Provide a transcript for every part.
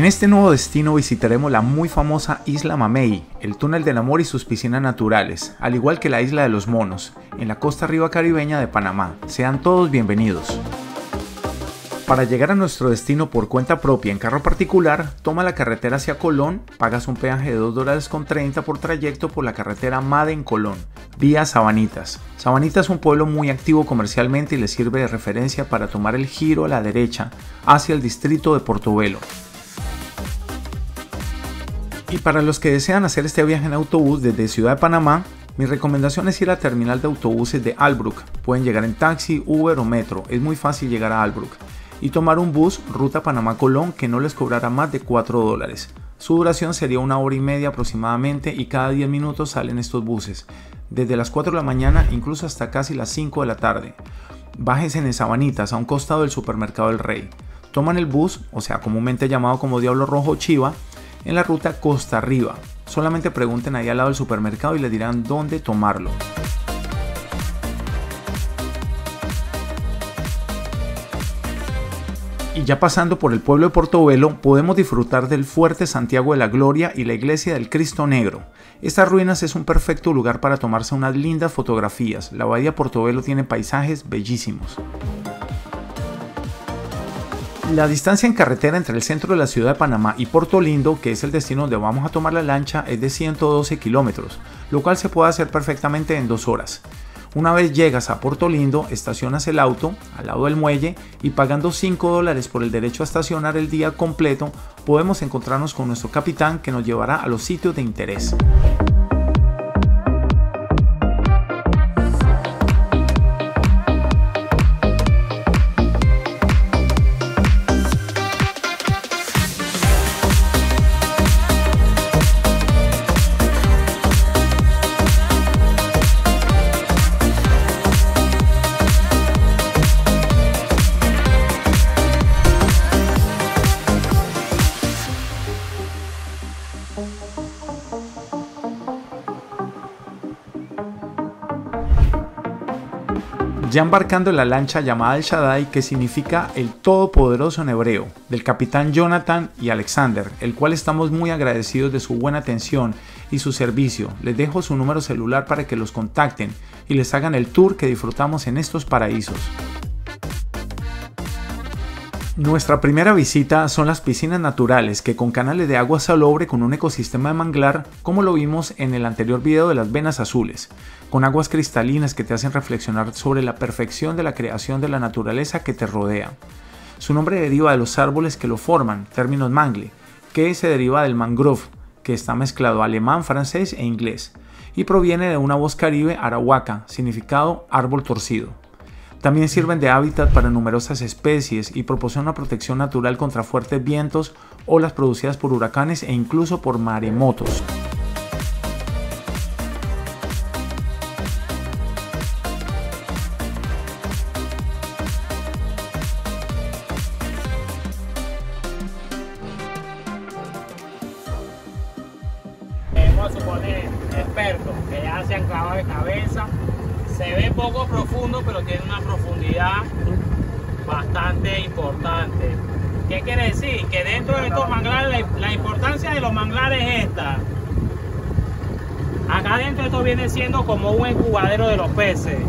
En este nuevo destino visitaremos la muy famosa Isla Mamey, el Túnel del Amor y sus piscinas naturales, al igual que la Isla de los Monos, en la costa arriba caribeña de Panamá. Sean todos bienvenidos. Para llegar a nuestro destino por cuenta propia en carro particular, toma la carretera hacia Colón, pagas un peaje de $2.30 por trayecto por la carretera Made en Colón, vía Sabanitas. Sabanitas es un pueblo muy activo comercialmente y le sirve de referencia para tomar el giro a la derecha hacia el distrito de Portobelo. Y para los que desean hacer este viaje en autobús desde Ciudad de Panamá, mi recomendación es ir a la terminal de autobuses de Albrook. Pueden llegar en taxi, Uber o metro, es muy fácil llegar a Albrook. Y tomar un bus ruta Panamá-Colón que no les cobrará más de $4. Su duración sería 1 hora y media aproximadamente y cada 10 minutos salen estos buses, desde las 4 de la mañana incluso hasta casi las 5 de la tarde. Bájense en Sabanitas, a un costado del supermercado del Rey. Toman el bus, o sea comúnmente llamado como Diablo Rojo o Chiva, en la ruta Costa Arriba. Solamente pregunten ahí al lado del supermercado y les dirán dónde tomarlo. Y ya pasando por el pueblo de Portobelo, podemos disfrutar del Fuerte Santiago de la Gloria y la Iglesia del Cristo Negro. Estas ruinas es un perfecto lugar para tomarse unas lindas fotografías. La bahía de Portobelo tiene paisajes bellísimos. La distancia en carretera entre el centro de la ciudad de Panamá y Puerto Lindo, que es el destino donde vamos a tomar la lancha, es de 112 kilómetros, lo cual se puede hacer perfectamente en 2 horas. Una vez llegas a Puerto Lindo, estacionas el auto al lado del muelle y pagando $5 por el derecho a estacionar el día completo, podemos encontrarnos con nuestro capitán que nos llevará a los sitios de interés. Ya embarcando en la lancha llamada El Shaddai, que significa el Todopoderoso en hebreo, del capitán Jonathan y Alexander, el cual estamos muy agradecidos de su buena atención y su servicio. Les dejo su número celular para que los contacten y les hagan el tour que disfrutamos en estos paraísos. Nuestra primera visita son las piscinas naturales que con canales de agua salobre con un ecosistema de manglar como lo vimos en el anterior video de las venas azules, con aguas cristalinas que te hacen reflexionar sobre la perfección de la creación de la naturaleza que te rodea. Su nombre deriva de los árboles que lo forman, términos mangle, que se deriva del mangrove, que está mezclado alemán, francés e inglés, y proviene de una voz caribe arahuaca, significado árbol torcido. También sirven de hábitat para numerosas especies y proporcionan una protección natural contra fuertes vientos, olas producidas por huracanes e incluso por maremotos. Vamos a suponer expertos que ya se han clavado de cabeza. Se ve poco profundo, pero tiene una profundidad bastante importante. ¿Qué quiere decir? Que dentro de estos manglares, la importancia de los manglares es esta. Acá dentro esto viene siendo como un incubadero de los peces.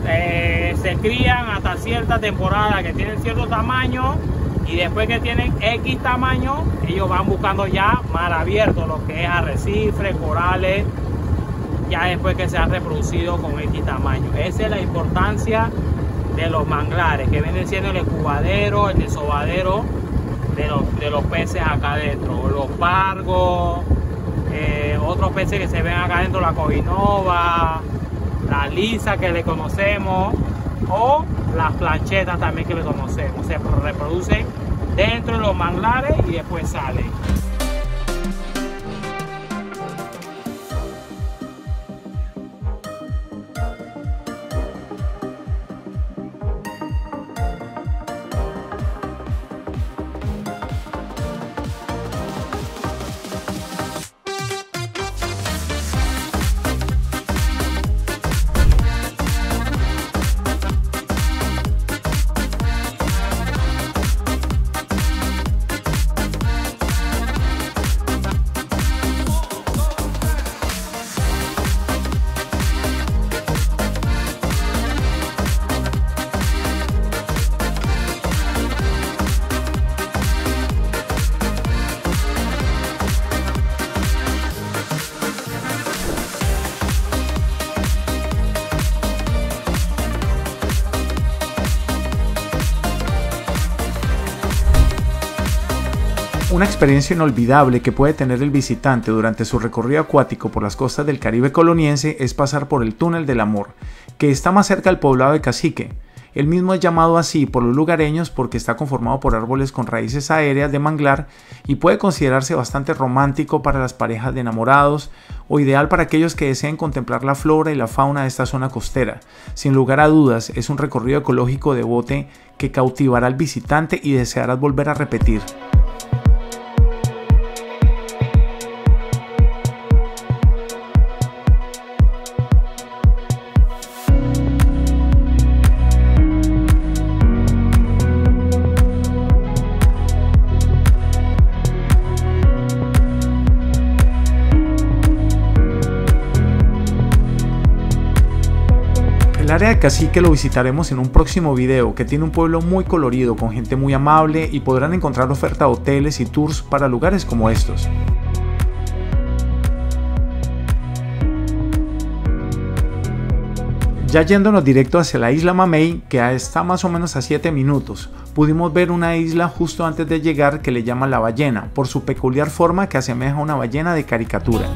Se crían hasta cierta temporada que tienen cierto tamaño y después que tienen X tamaño, ellos van buscando ya mar abierto, lo que es arrecifes, corales, ya después que se ha reproducido con X tamaño. Esa es la importancia de los manglares, que vienen siendo el incubadero, el desobadero de los peces acá adentro. Los pargos, otros peces que se ven acá adentro, la cojinova, la lisa que le conocemos, o las planchetas también que le conocemos. Se reproducen dentro de los manglares y después salen. Una experiencia inolvidable que puede tener el visitante durante su recorrido acuático por las costas del Caribe coloniense es pasar por el Túnel del Amor, que está más cerca del poblado de Cacique. El mismo es llamado así por los lugareños porque está conformado por árboles con raíces aéreas de manglar y puede considerarse bastante romántico para las parejas de enamorados o ideal para aquellos que deseen contemplar la flora y la fauna de esta zona costera. Sin lugar a dudas, es un recorrido ecológico de bote que cautivará al visitante y desearás volver a repetir. El área de Cacique lo visitaremos en un próximo video, que tiene un pueblo muy colorido con gente muy amable y podrán encontrar oferta de hoteles y tours para lugares como estos. Ya yéndonos directo hacia la isla Mamey, que está más o menos a 7 minutos, pudimos ver una isla justo antes de llegar que le llaman La Ballena, por su peculiar forma que asemeja a una ballena de caricatura.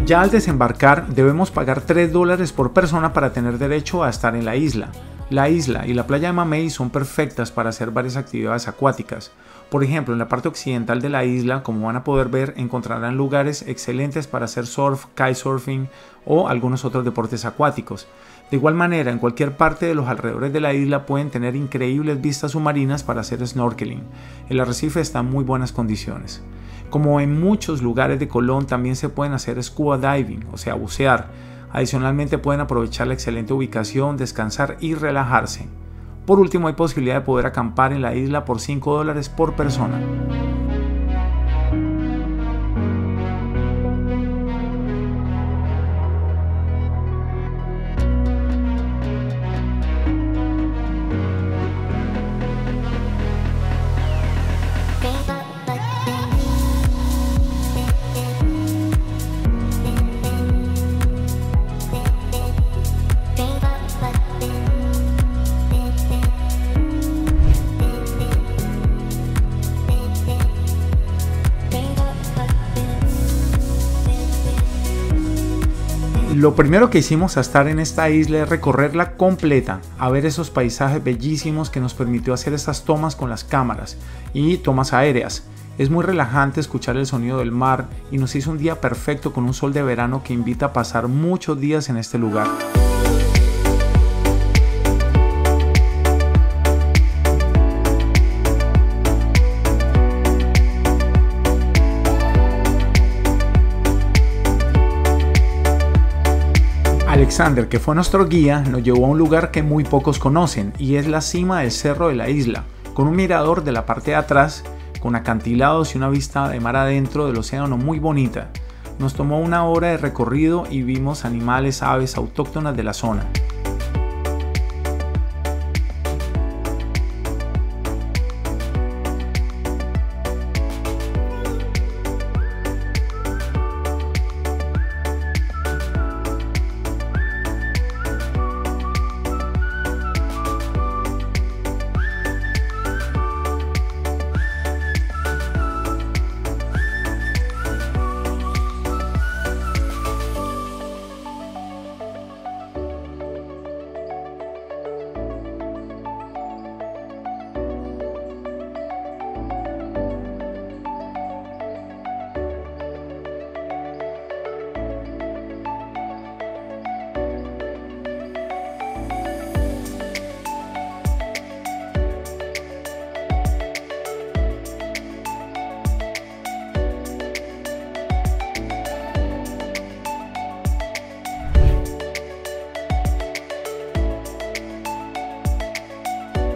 Ya al desembarcar debemos pagar $3 por persona para tener derecho a estar en la isla. La isla y la playa de Mamey son perfectas para hacer varias actividades acuáticas. Por ejemplo, en la parte occidental de la isla, como van a poder ver, encontrarán lugares excelentes para hacer surf, kitesurfing o algunos otros deportes acuáticos. De igual manera, en cualquier parte de los alrededores de la isla pueden tener increíbles vistas submarinas para hacer snorkeling. El arrecife está en muy buenas condiciones. Como en muchos lugares de Colón, también se pueden hacer scuba diving, o sea, bucear. Adicionalmente pueden aprovechar la excelente ubicación, descansar y relajarse. Por último, hay posibilidad de poder acampar en la isla por $5 por persona. Lo primero que hicimos a estar en esta isla es recorrerla completa, a ver esos paisajes bellísimos que nos permitió hacer estas tomas con las cámaras y tomas aéreas. Es muy relajante escuchar el sonido del mar y nos hizo un día perfecto con un sol de verano que invita a pasar muchos días en este lugar. Alexander, que fue nuestro guía, nos llevó a un lugar que muy pocos conocen y es la cima del cerro de la isla, con un mirador de la parte de atrás, con acantilados y una vista de mar adentro del océano muy bonita. Nos tomó 1 hora de recorrido y vimos animales, aves autóctonas de la zona.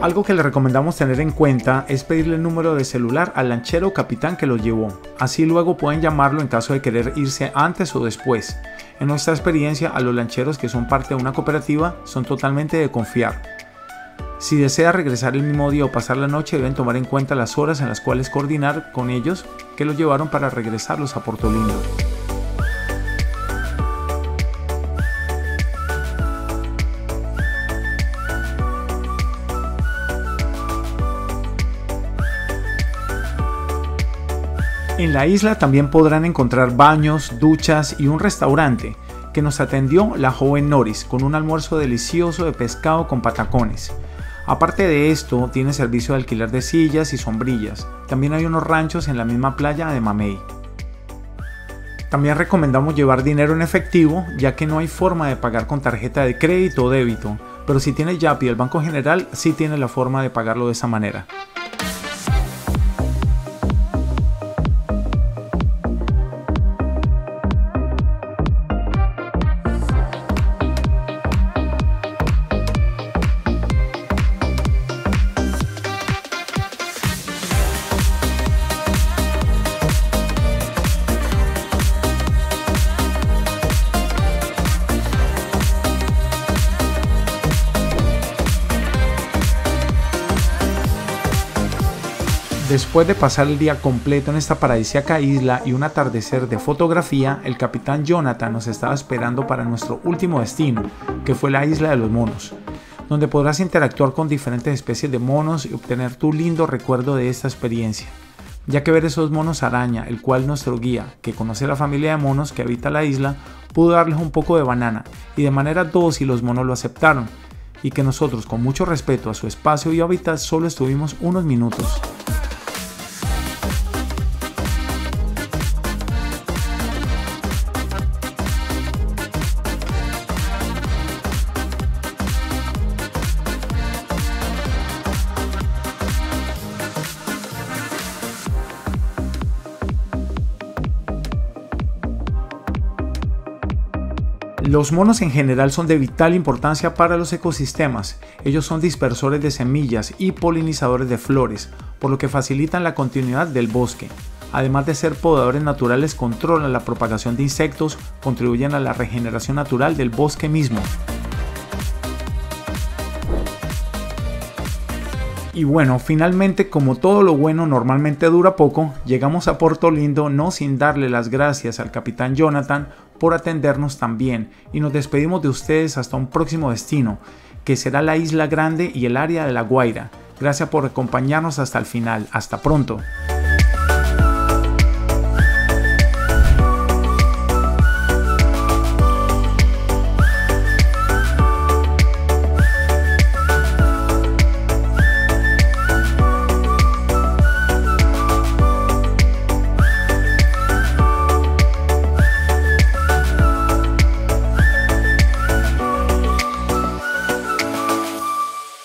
Algo que le recomendamos tener en cuenta es pedirle el número de celular al lanchero o capitán que los llevó, así luego pueden llamarlo en caso de querer irse antes o después. En nuestra experiencia, a los lancheros que son parte de una cooperativa son totalmente de confiar. Si desea regresar el mismo día o pasar la noche, deben tomar en cuenta las horas en las cuales coordinar con ellos que los llevaron para regresarlos a Puerto Lindo. En la isla también podrán encontrar baños, duchas y un restaurante que nos atendió la joven Noris con un almuerzo delicioso de pescado con patacones. Aparte de esto, tiene servicio de alquiler de sillas y sombrillas. También hay unos ranchos en la misma playa de Mamey. También recomendamos llevar dinero en efectivo, ya que no hay forma de pagar con tarjeta de crédito o débito, pero si tiene Yapi, el Banco General sí tiene la forma de pagarlo de esa manera. Después de pasar el día completo en esta paradisíaca isla y un atardecer de fotografía, el capitán Jonathan nos estaba esperando para nuestro último destino, que fue la isla de los monos, donde podrás interactuar con diferentes especies de monos y obtener tu lindo recuerdo de esta experiencia, ya que ver esos monos araña, el cual nuestro guía, que conoce la familia de monos que habita la isla, pudo darles un poco de banana y de manera dócil los monos lo aceptaron, y que nosotros, con mucho respeto a su espacio y hábitat, solo estuvimos unos minutos. Los monos en general son de vital importancia para los ecosistemas. Ellos son dispersores de semillas y polinizadores de flores, por lo que facilitan la continuidad del bosque. Además de ser podadores naturales, controlan la propagación de insectos, contribuyen a la regeneración natural del bosque mismo. Y bueno, finalmente, como todo lo bueno normalmente dura poco, llegamos a Puerto Lindo no sin darle las gracias al capitán Jonathan por atendernos tan bien, y nos despedimos de ustedes hasta un próximo destino, que será la Isla Grande y el área de La Guaira. Gracias por acompañarnos hasta el final. Hasta pronto.